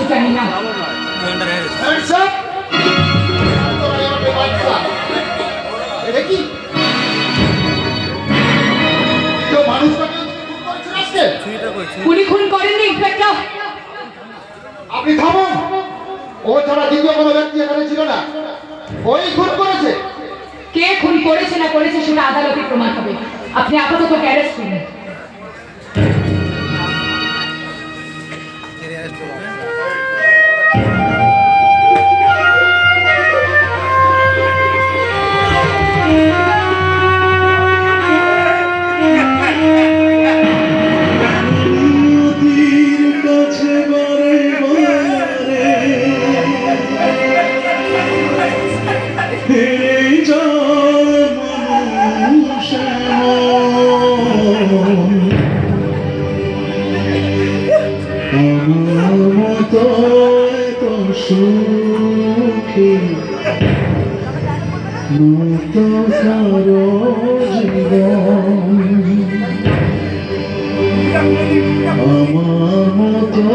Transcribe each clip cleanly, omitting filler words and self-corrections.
জানি না। উনি খুন করেননি ইন্সপেক্টর। আপনি থামুন। ও ছাড়া দ্বিতীয় কোনো ব্যক্তি এখানে ছিল না। ওই খুন করেছে। কে খুন করেছে না করেছে সেটা আদালতে প্রমাণ হবে। আপনি আপাতত অ্যারেস্ট করুন। সুখী মুক্ত কারো জীবন আমার মতো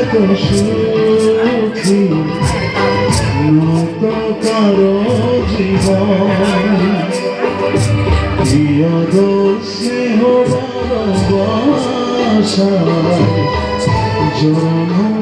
এত সুখী মুক্ত কারো জীবন প্রিয় স্নেহ ভালোবাসা জন্ম